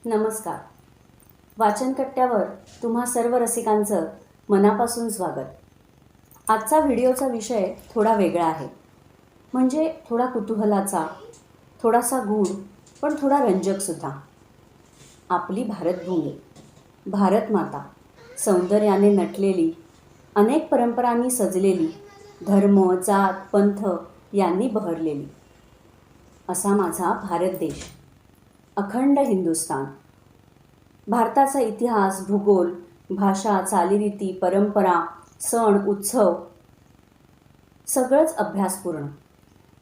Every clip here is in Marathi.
नमस्कार. वाचनकट्ट्यावर तुम्हा सर्व रसिकांचं मनापासून स्वागत. आजचा व्हिडिओचा विषय थोडा वेगळा आहे, म्हणजे थोडा कुतूहलाचा, थोडासा गूढ, पण थोडा रंजकसुद्धा. आपली भारतभूमी, भारतमाता, सौंदर्याने नटलेली, अनेक परंपरांनी सजलेली, धर्म, जात, पंथ यांनी बहरलेली असा माझा भारत देश, अखंड हिंदुस्तान. भारताचा इतिहास, भूगोल, भाषा, चालीरीती, परंपरा, सण, उत्सव सगळंच अभ्यासपूर्ण,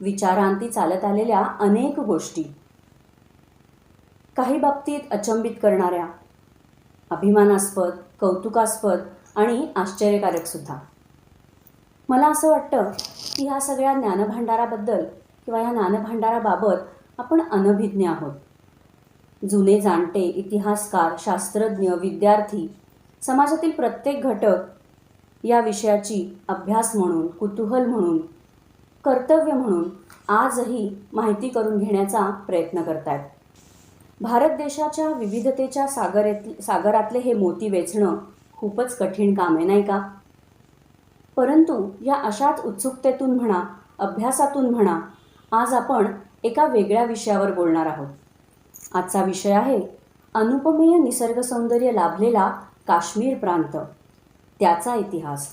विचारांती चालत आलेल्या अनेक गोष्टी, काही बाबतीत अचंबित करणाऱ्या, अभिमानास्पद, कौतुकास्पद आणि आश्चर्यकारकसुद्धा. मला असं वाटतं की ह्या सगळ्या ज्ञानभांडाराबद्दल किंवा ह्या ज्ञानभांडाराबाबत आपण अनभिज्ञ आहोत. जुने जाणते, इतिहासकार, शास्त्रज्ञ, विद्यार्थी, समाजातील प्रत्येक घटक या विषयाची अभ्यास म्हणून, कुतूहल म्हणून, कर्तव्य म्हणून आजही माहिती करून घेण्याचा प्रयत्न करतायत. भारत देशाच्या विविधतेच्या सागरातले हे मोती वेचणं खूपच कठीण काम आहे, नाही का? परंतु या अशाच उत्सुकतेतून म्हणा, अभ्यासातून म्हणा, आज आपण एका वेगळ्या विषयावर बोलणार आहोत. आजचा विषय आहे अनुपमेय निसर्ग सौंदर्य लाभलेला काश्मीर प्रांत, त्याचा इतिहास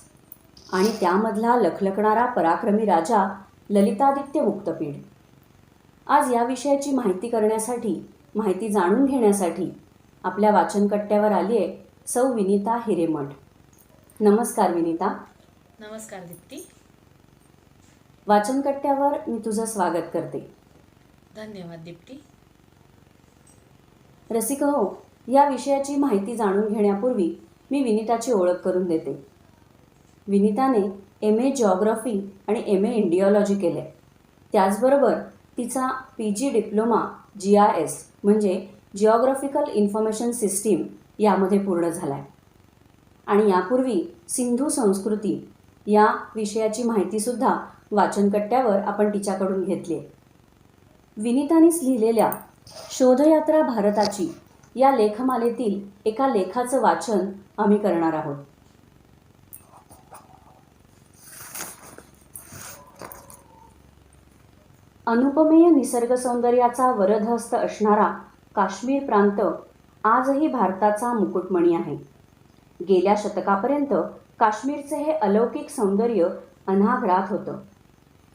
आणि त्यामधला लखलखणारा पराक्रमी राजा ललितादित्य मुक्तपीड. आज या विषयाची माहिती करण्यासाठी, माहिती जाणून घेण्यासाठी आपल्या वाचनकट्ट्यावर आली आहे सौ विनीता हिरेमठ. नमस्कार विनीता. नमस्कार दीप्ती. वाचनकट्ट्यावर मी तुझं स्वागत करते. धन्यवाद दीप्ती. रसिक हो, या विषयाची माहिती जाणून घेण्यापूर्वी मी विनीताची ओळख करून देते. विनीताने MA जिओग्राफी आणि MA इंडिओलॉजी केले. त्याचबरोबर तिचा PG डिप्लोमा GIS म्हणजे जिओग्राफिकल इन्फॉर्मेशन सिस्टीम यामध्ये पूर्ण झाला आहे. आणि यापूर्वी सिंधू संस्कृती या विषयाची माहितीसुद्धा वाचनकट्ट्यावर आपण तिच्याकडून घेतली आहे. विनीतानेच लिहिलेल्या शोधयात्रा भारताची या लेखमालेतील एका लेखाचं वाचन आम्ही करणार आहोत. अनुपमेय निसर्ग सौंदर्याचा वरदहस्त असणारा काश्मीर प्रांत आजही भारताचा मुकुटमणी आहे. गेल्या शतकापर्यंत काश्मीरचे हे अलौकिक सौंदर्य अनाग्रात होतं.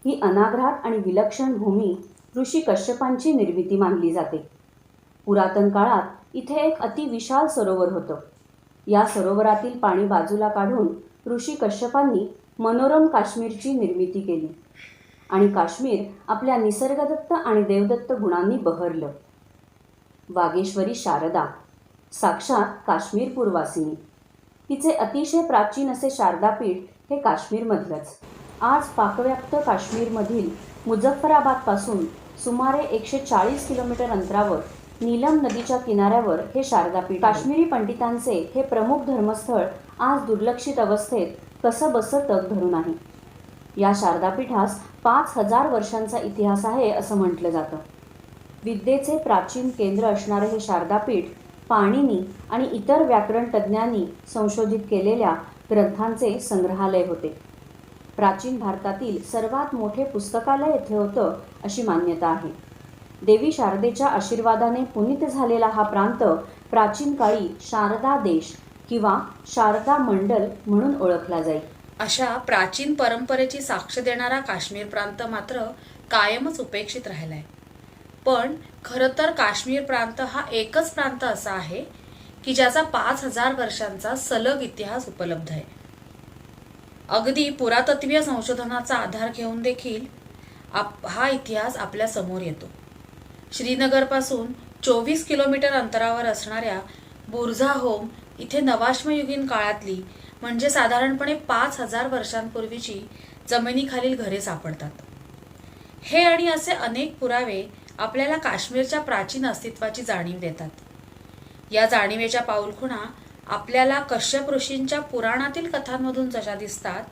ही अनाग्रात आणि विलक्षण भूमी ऋषी कश्यपांची निर्मिती मानली जाते. पुरातन काळात इथे एक अतिविशाल सरोवर होतं. या सरोवरातील पाणी बाजूला काढून ऋषी कश्यपांनी मनोरम काश्मीरची निर्मिती केली आणि काश्मीर आपल्या निसर्गदत्त आणि देवदत्त गुणांनी बहरलं. वागेश्वरी शारदा साक्षात काश्मीरपूरवासिनी. तिचे अतिशय प्राचीन असे शारदापीठ हे काश्मीरमधलंच. आज पाकव्याप्त काश्मीरमधील मुझफ्फराबादपासून सुमारे 140 किलोमीटर अंतरावर नीलम नदीच्या किनाऱ्यावर हे शारदापीठ. काश्मीरी पंडितांचे हे प्रमुख धर्मस्थळ आज दुर्लक्षित अवस्थेत कसं बसं तग धरून आहे. या शारदापीठास 5000 वर्षांचा इतिहास आहे असं म्हटलं जातं. विद्येचे प्राचीन केंद्र असणारे हे शारदापीठ पाणिनी आणि इतर व्याकरण तज्ज्ञांनी संशोधित केलेल्या ग्रंथांचे संग्रहालय होते. प्राचीन भारतातील सर्वात मोठे पुस्तकालय येथे होतं अशी मान्यता आहे. देवी शारदेच्या आशीर्वादाने पुनीत झालेला हा प्रांत प्राचीन काळी शारदा देश किंवा शारदा मंडल म्हणून ओळखला जाईल. अशा प्राचीन परंपरेची साक्ष देणारा काश्मीर प्रांत मात्र कायमच उपेक्षित राहिलाय. पण खरं तर काश्मीर प्रांत हा एकच प्रांत असा आहे की ज्याचा 5000 वर्षांचा सलग इतिहास उपलब्ध आहे. अगदी पुरातत्वीय संशोधनाचा आधार घेऊन देखील हा इतिहास आपल्या समोर येतो. श्रीनगरपासून 24 किलोमीटर अंतरावर असणाऱ्या बुरझाहोम इथे नवाश्मयुगीन काळातली म्हणजे साधारणपणे 5,000 वर्षांपूर्वीची जमिनीखालील घरे सापडतात. हे आणि असे अनेक पुरावे आपल्याला काश्मीरच्या प्राचीन अस्तित्वाची जाणीव देतात. या जाणीवेच्या पाऊलखुणा आपल्याला कश्यप ऋषींच्या पुराणातील कथांमधून जशा दिसतात,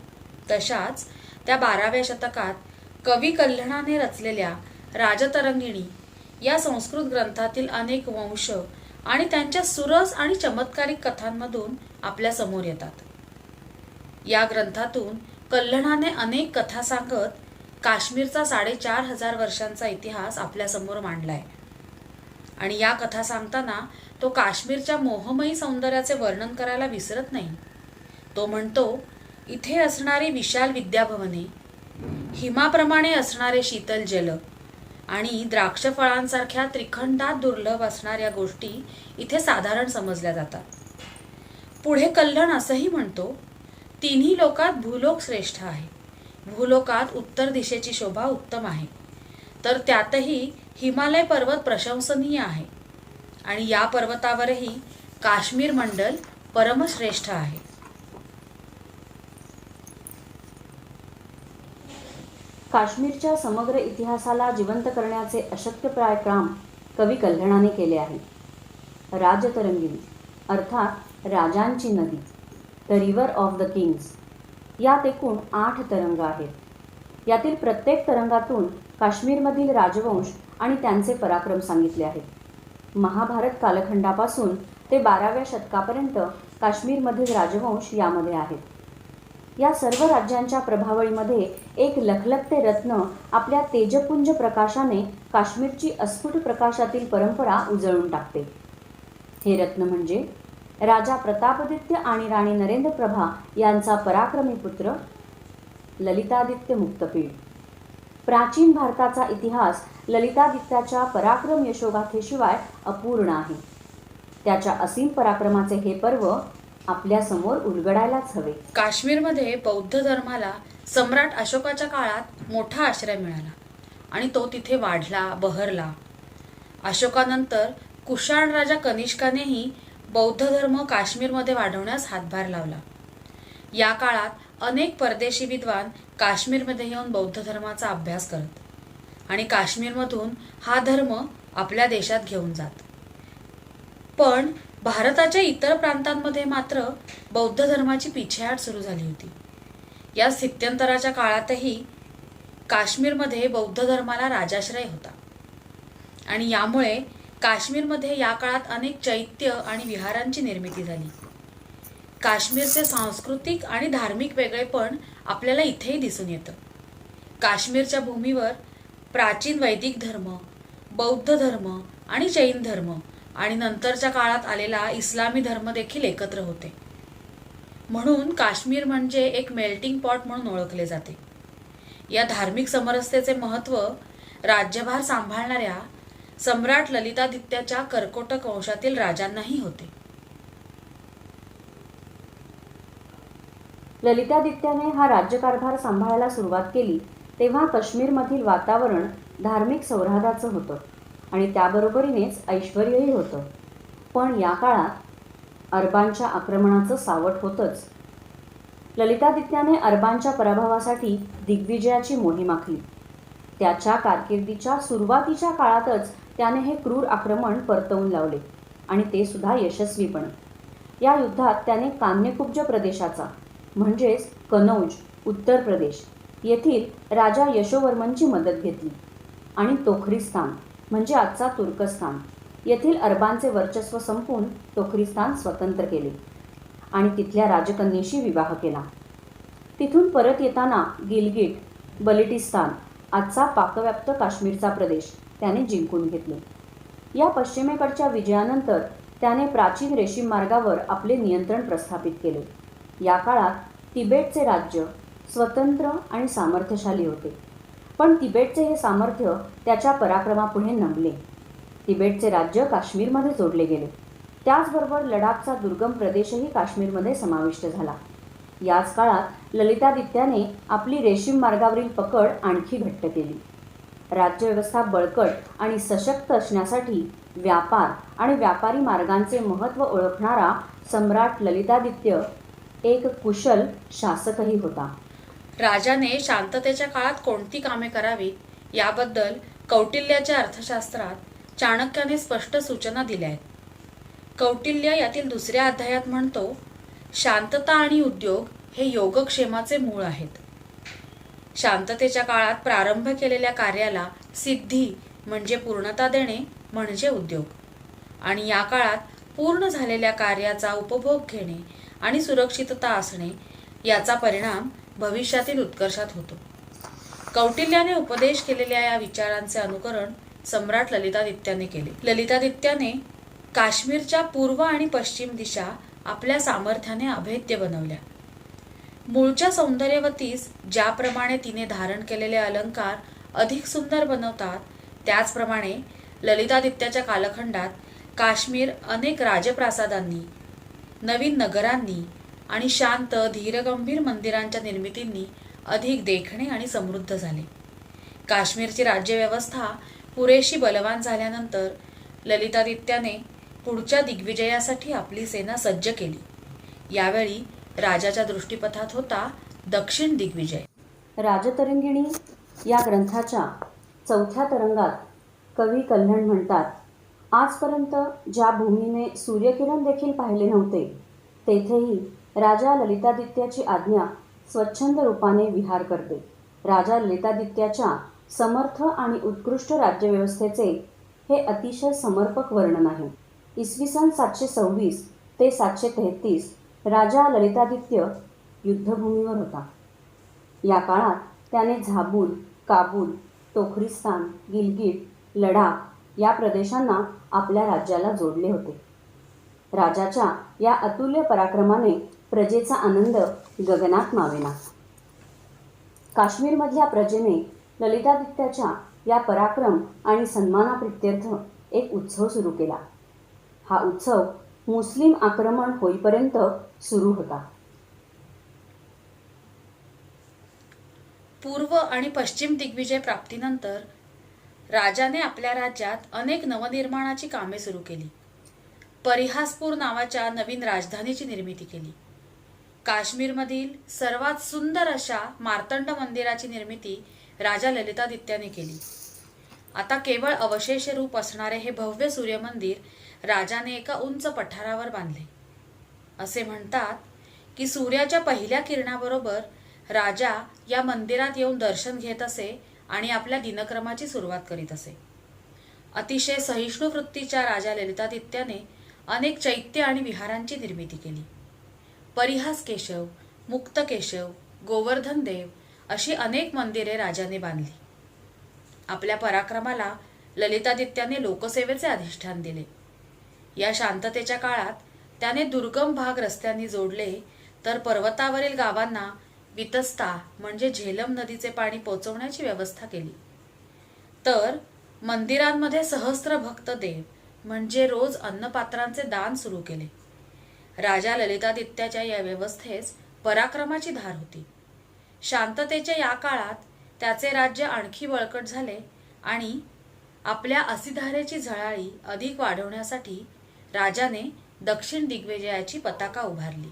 तशाच त्या 12व्या शतकात कवी कल्हणाने रचलेल्या राजतरंगिणी या संस्कृत ग्रंथातील अनेक वंश आणि त्यांच्या सुरस आणि चमत्कारिक कथांमधून आपल्या समोर येतात. या ग्रंथातून कल्हणाने अनेक कथा सांगत काश्मीरचा 4,500 वर्षांचा इतिहास आपल्यासमोर मांडलाय. आणि या कथा सांगताना तो काश्मीरच्या मोहमयी सौंदर्याचे वर्णन करायला विसरत नाही. तो म्हणतो, इथे असणारी विशाल विद्याभवने, हिमाप्रमाणे असणारे शीतल जल आणि द्राक्ष फळांसारख्या त्रिखंडात दुर्लभ असणाऱ्या गोष्टी इथे साधारण समजल्या जातात. पुढे कल्हण असंही म्हणतो, तिन्ही लोकात भूलोक श्रेष्ठ आहे. भूलोकात उत्तर दिशेची शोभा उत्तम आहे, तर त्यातही हिमालय पर्वत प्रशंसनीय आहे आणि या पर्वतावरही काश्मीर मंडल परमश्रेष्ठ आहे. काश्मीरच्या समग्र इतिहासाला जिवंत करण्याचे अशक्यप्राय काम कवी कल्हणाने केले आहे. राजतरंगिणी अर्थात राजांची नदी, the river of the Kings, यात एकूण 8 तरंग आहेत. यातील प्रत्येक तरंगातून काश्मीरमधील राजवंश आणि त्यांचे पराक्रम सांगितले आहेत. महाभारत कालखंडापासून ते 12व्या शतकापर्यंत काश्मीरमधील राजवंश यामध्ये आहेत. या सर्व राज्यांच्या प्रभावळीमध्ये एक लखलखते रत्न आपल्या तेजपुंज प्रकाशाने काश्मीरची अस्फुट प्रकाशातील परंपरा उजळून टाकते. हे रत्न म्हणजे राजा प्रतापदित्य आणि राणी नरेंद्रप्रभा यांचा पराक्रमी पुत्र ललितादित्य मुक्तपीड. प्राचीन भारताचा इतिहास ललितादित्याच्या पराक्रम यशोगाथेशिवाय अपूर्ण आहे. त्याच्या असीम पराक्रमाचे हे पर्व आपल्या समोर उलगडायलाच हवे. काश्मीरमध्ये बौद्ध धर्माला सम्राट अशोकाच्या काळात मोठा आश्रय मिळाला आणि तो तिथे वाढला, बहरला. अशोकानंतर कुशाण राजा कनिष्कानेही बौद्ध धर्म काश्मीरमध्ये वाढवण्यास हातभार लावला. या काळात अनेक परदेशी विद्वान काश्मीरमध्ये येऊन बौद्ध धर्माचा अभ्यास करत आणि काश्मीरमधून हा धर्म आपल्या देशात घेऊन जात. पण भारताच्या इतर प्रांतांमध्ये मात्र बौद्ध धर्माची पिछेहाट सुरू झाली होती. या स्थित्यंतराच्या काळातही काश्मीरमध्ये बौद्ध धर्माला राजाश्रय होता आणि यामुळे काश्मीरमध्ये या काळात अनेक चैत्य आणि विहारांची निर्मिती झाली. काश्मीरचे सांस्कृतिक आणि धार्मिक वेगळेपण आपल्याला इथेही दिसून येतं. काश्मीरच्या भूमीवर प्राचीन वैदिक धर्म, बौद्ध धर्म आणि जैन धर्म आणि नंतरच्या काळात आलेला इस्लामी धर्म देखील एकत्र होते. म्हणून काश्मीर म्हणजे एक मेल्टिंग पॉट म्हणून ओळखले जाते. या धार्मिक समरसतेचे महत्त्व राज्यभार सांभाळणाऱ्या सम्राट ललितादित्याच्या कर्कोटक वंशातील राजांनाही होते. ललितादित्याने हा राज्यकारभार सांभाळायला सुरुवात केली तेव्हा काश्मीरमधील वातावरण धार्मिक सौहार्दाचं होतं आणि त्याबरोबरीनेच ऐश्वर्यही होतं. पण या काळात अरबांच्या आक्रमणाचं सावट होतंच. ललितादित्याने अरबांच्या पराभवासाठी दिग्विजयाची मोहीम आखली. त्याच्या कारकिर्दीच्या सुरुवातीच्या काळातच त्याने हे क्रूर आक्रमण परतवून लावले आणि ते सुद्धा यशस्वीपणे. या युद्धात त्याने कान्यकुब्ज प्रदेशाचा म्हणजेच कनौज, उत्तर प्रदेश येथील राजा यशोवर्मनची मदत घेतली आणि तोखरिस्तान म्हणजे आजचा तुर्कस्तान येथील अरबांचे वर्चस्व संपवून तोखरिस्तान स्वतंत्र केले आणि तिथल्या राजकन्येशी विवाह केला. तिथून परत येताना गिलगिट, बलुचिस्तान आजचा पाकव्याप्त काश्मीरचा प्रदेश त्याने जिंकून घेतले. या पश्चिमेकडच्या विजयानंतर त्याने प्राचीन रेशीम मार्गावर आपले नियंत्रण प्रस्थापित केले. या काळात तिबेटचे राज्य स्वतंत्र आणि सामर्थ्यशाली होते, पण तिबेटचे हे सामर्थ्य त्याच्या पराक्रमापुढे नमले. तिबेटचे राज्य काश्मीरमध्ये जोडले गेले. त्याचबरोबर लडाखचा दुर्गम प्रदेशही काश्मीरमध्ये समाविष्ट झाला. याच काळात ललितादित्याने आपली रेशीम मार्गावरील पकड आणखी घट्ट केली. राज्यव्यवस्था बळकट आणि सशक्त असण्यासाठी व्यापार आणि व्यापारी मार्गांचे महत्त्व ओळखणारा सम्राट ललितादित्य एक कुशल शासकही होता. राजाने शांततेच्या काळात कोणती कामे करावीत याबद्दल कौटिल्याच्या अर्थशास्त्रात चाणक्याने स्पष्ट सूचना दिल्या आहेत. कौटिल्य यातील दुसऱ्या अध्यायात म्हणतो, शांतता आणि उद्योग हे योगक्षेमाचे मूळ आहेत. शांततेच्या काळात प्रारंभ केलेल्या कार्याला सिद्धी म्हणजे पूर्णता देणे म्हणजे उद्योग, आणि या काळात पूर्ण झालेल्या कार्याचा उपभोग घेणे आणि सुरक्षितता असणे याचा परिणाम भविष्यातील उत्कर्षात होतो. कौटिल्याने उपदेश केलेल्या या विचारांचे अनुकरण सम्राट ललितादित्याने केले. ललितादित्याने काश्मीरच्या पूर्व आणि पश्चिम दिशा आपल्या सामर्थ्याने अभेद्य बनवल्या. मूळच्या सौंदर्यवतीस ज्याप्रमाणे तिने धारण केलेले अलंकार अधिक सुंदर बनवतात, त्याचप्रमाणे ललितादित्याच्या कालखंडात काश्मीर अनेक राजप्रासादांनी, नवीन नगरांनी आणि शांत धीरगंभीर मंदिरांच्या निर्मितींनी अधिक देखणे आणि समृद्ध झाले. काश्मीरची राज्यव्यवस्था पुरेशी बलवान झाल्यानंतर ललितादित्याने पुढच्या दिग्विजयासाठी आपली सेना सज्ज केली. यावेळी राजाच्या दृष्टीपथात होता दक्षिण दिग्विजय. राजतरंगिणी या ग्रंथाच्या 4थ्या तरंगात कवी कल्याण म्हणतात, आजपर्यंत ज्या भूमीने सूर्यकिरण देखील पाहिले नव्हते, तेथेही राजा ललितादित्याची आज्ञा स्वच्छंद रूपाने विहार करते. राजा ललितादित्याच्या समर्थ आणि उत्कृष्ट राज्यव्यवस्थेचे हे अतिशय समर्पक वर्णन आहे. इसवी सन 726 ते 733 राजा ललितादित्य युद्धभूमीवर होता. या काळात त्याने झाबुल, काबूल, तोखरिस्तान, गिलगिट, लडाख या प्रदेशांना आपल्या राज्याला जोडले होते. राजाच्या या अतुल्य पराक्रमाने प्रजेचा आनंद गगनात मावेना. काश्मीरमधल्या प्रजेने ललितादित्याच्या या पराक्रम आणि सन्मानाप्रित्यर्थ एक उत्सव सुरू केला. हा उत्सव मुस्लिम आक्रमण होईपर्यंत सुरू होता. पूर्व आणि पश्चिम दिग्विजय प्राप्तीनंतर राजाने आपल्या राज्यात अनेक नवनिर्माणाची कामे सुरू केली. परिहासपूर नावाच्या नवीन राजधानीची निर्मिती केली. काश्मीरमधील सर्वात सुंदर अशा मार्तंड मंदिराची निर्मिती राजा ललितादित्याने केली. आता केवळ अवशेष रूप असणारे हे भव्य सूर्यमंदिर राजाने एका उंच पठारावर बांधले. असे म्हणतात की सूर्याच्या पहिल्या किरणाबरोबर राजा या मंदिरात येऊन दर्शन घेत असे आणि आपल्या दिनक्रमाची सुरुवात करीत असे. अतिशय सहिष्णू वृत्तीच्या राजा ललितादित्याने अनेक चैत्य आणि विहारांची निर्मिती केली. परिहास केशव, मुक्त केशव, गोवर्धन देव अशी अनेक मंदिरे राजाने बांधली. आपल्या पराक्रमाला ललितादित्याने लोकसेवेचे अधिष्ठान दिले. या शांततेच्या काळात त्याने दुर्गम भाग रस्त्यांनी जोडले, तर पर्वतावरील गावांना वितस्ता म्हणजे झेलम नदीचे पाणी पोचवण्याची व्यवस्था केली. तर मंदिरांमध्ये सहस्त्र भक्त देव म्हणजे रोज अन्नपात्रांचे दान सुरू केले. राजा ललितादित्याच्या या व्यवस्थेस पराक्रमाची धार होती. शांततेच्या या काळात त्याचे राज्य आणखी बळकट झाले आणि आपल्या असिधारेची झळाळी अधिक वाढवण्यासाठी राजाने दक्षिण दिग्विजयाची पताका उभारली.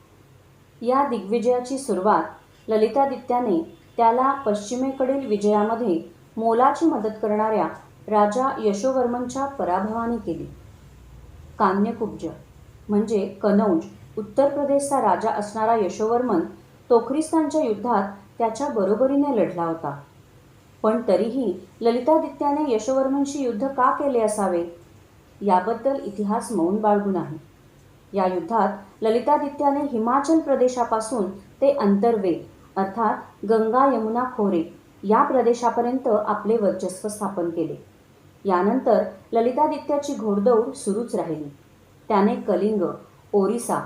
या दिग्विजयाची सुरुवात ललितादित्याने त्याला पश्चिमेकडील विजयामध्ये मोलाची मदत करणाऱ्या राजा यशोवर्मनच्या पराभवाने केली. कान्यकुब्ज म्हणजे कनौज उत्तर प्रदेशचा राजा असणारा यशोवर्मन तोखरिस्तानच्या युद्धात त्याच्या बरोबरीने लढला होता. पण तरीही ललितादित्याने यशोवर्मनशी युद्ध का केले असावे याबद्दल इतिहास मौन बाळगून आहे. या युद्धात ललितादित्याने हिमाचल प्रदेशापासून ते अंतर्वेद अर्थात गंगा यमुना खोरे या प्रदेशापर्यंत आपले वर्चस्व स्थापन केले. यानंतर ललितादित्याची घोडदौड सुरूच राहिली. त्याने कलिंग, ओरिसा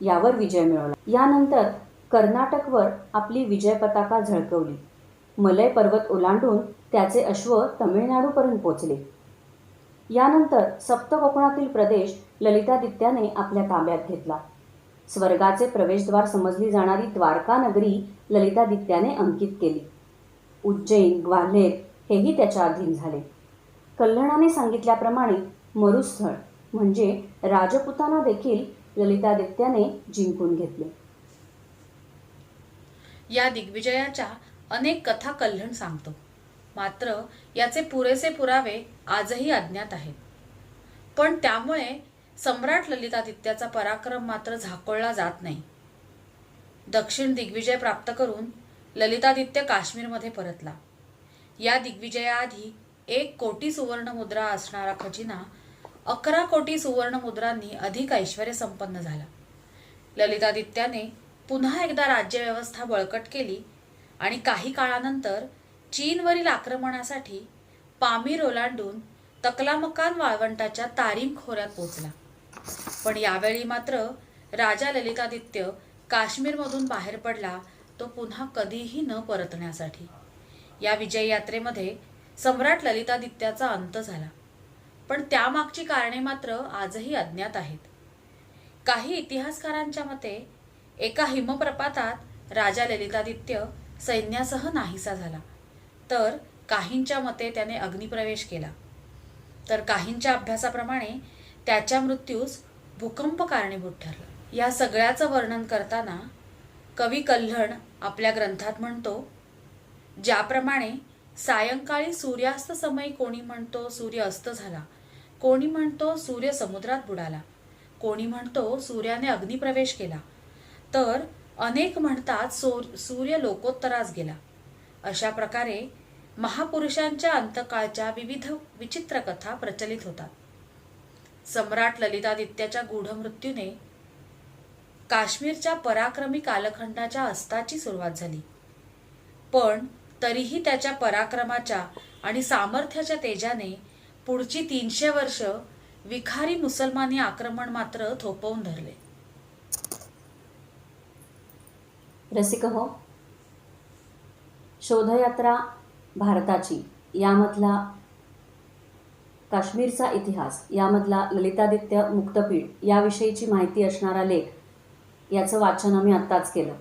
यावर विजय मिळवला. यानंतर कर्नाटकवर आपली विजय पताका झळकवली. मलय पर्वत ओलांडून त्याचे अश्व तमिळनाडूपर्यंत पोचले. यानंतर सप्त कोकणातील प्रदेश ललितादित्याने आपल्या ताब्यात घेतला. स्वर्गाचे प्रवेशद्वार समजली जाणारी द्वारका नगरी ललितादित्याने अंकित केली. उज्जैन, ग्वाल्हेर हेही त्याच्या अधीन झाले. कल्याणाने सांगितल्याप्रमाणे मरुस्थळ म्हणजे राजपुताना देखील ललितादित्याने जिंकून घेतले. या दिग्विजयाच्या अनेक कथा कल्हण सांगतो. मात्र याचे पुरेसे पुरावे आजही अज्ञात आहेत. पण त्यामुळे सम्राट ललितादित्याचा पराक्रम मात्र झाकोळला जात नाही. दक्षिण दिग्विजय प्राप्त करून ललितादित्य काश्मीरमध्ये परतला. या दिग्विजयाआधी 1 कोटी सुवर्ण मुद्रा असणारा खजिना 11 कोटी सुवर्ण मुद्रांनी अधिक ऐश्वर्य संपन्न झाला. ललितादित्याने पुन्हा एकदा राज्यव्यवस्था बळकट केली आणि काही काळानंतर चीनवरील आक्रमणासाठी पामीर ओलांडून तकलामकान वाळवंटाच्या तारीम खोऱ्यात पोहोचला. पण यावेळी मात्र राजा ललितादित्य काश्मीरमधून बाहेर पडला, तो पुन्हा कधीही न परतण्यासाठी. या विजय यात्रेमध्ये सम्राट ललितादित्याचा अंत झाला. पण त्यामागची कारणे मात्र आजही अज्ञात आहेत. काही इतिहासकारांच्या मते एका हिमप्रपातात राजा ललितादित्य सैन्यासह नाहीसा झाला, तर काहींच्या मते त्याने अग्निप्रवेश केला, तर काहींच्या अभ्यासाप्रमाणे त्याच्या मृत्यूस भूकंप कारणीभूत ठरला. या सगळ्याचं वर्णन करताना कवी कल्हण आपल्या ग्रंथात म्हणतो, ज्याप्रमाणे सायंकाळी सूर्यास्त समयी कोणी म्हणतो सूर्य अस्त झाला, कोणी म्हणतो सूर्य समुद्रात बुडाला, कोणी म्हणतो सूर्याने अग्निप्रवेश केला, तर अनेक म्हणतात सूर्य लोकोत्तरास गेला. अशा प्रकारे महापुरुषांच्या अंतकाळच्या विविध विचित्र कथा प्रचलित होतात. सम्राट ललितादित्याच्या गूढ मृत्यूने काश्मीरच्या पराक्रमी कालखंडाच्या अस्ताची सुरुवात झाली. पण तरीही त्याच्या पराक्रमाच्या आणि सामर्थ्याच्या तेजाने पुढची 300 वर्ष विखारी मुसलमानी आक्रमण मात्र थोपवून धरले. रसिक हो, शोधयात्रा भारताची यामधला काश्मीरचा इतिहास यामधला ललितादित्य मुक्तपीठ याविषयीची माहिती असणारा लेख याचं वाचन आम्ही आत्ताच केलं.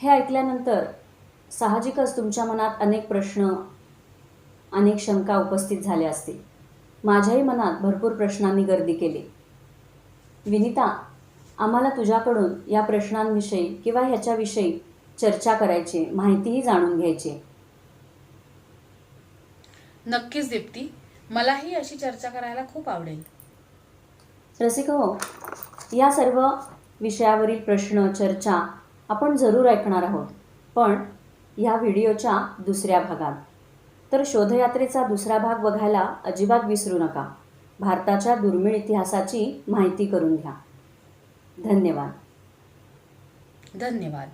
हे ऐकल्यानंतर साहजिकच तुमच्या मनात अनेक प्रश्न, अनेक शंका उपस्थित झाल्या असतील. माझ्याही मनात भरपूर प्रश्नांनी गर्दी केली. विनिता, आम्हाला तुझ्याकडून या प्रश्नांविषयी किंवा ह्याच्याविषयी चर्चा करायची, माहितीही जाणून घ्यायची. नक्कीच दीप्ती, मलाही अशी चर्चा करायला खूप आवडेल. रसिक हो, या सर्व विषयावरील प्रश्न, चर्चा आपण जरूर ऐकणार आहोत, पण ह्या व्हिडिओच्या दुसऱ्या भागात. तर शोधयात्रेचा दुसरा भाग बघायला अजिबात विसरू नका. भारताच्या दुर्मिळ इतिहासाची माहिती करून घ्या. धन्यवाद. धन्यवाद.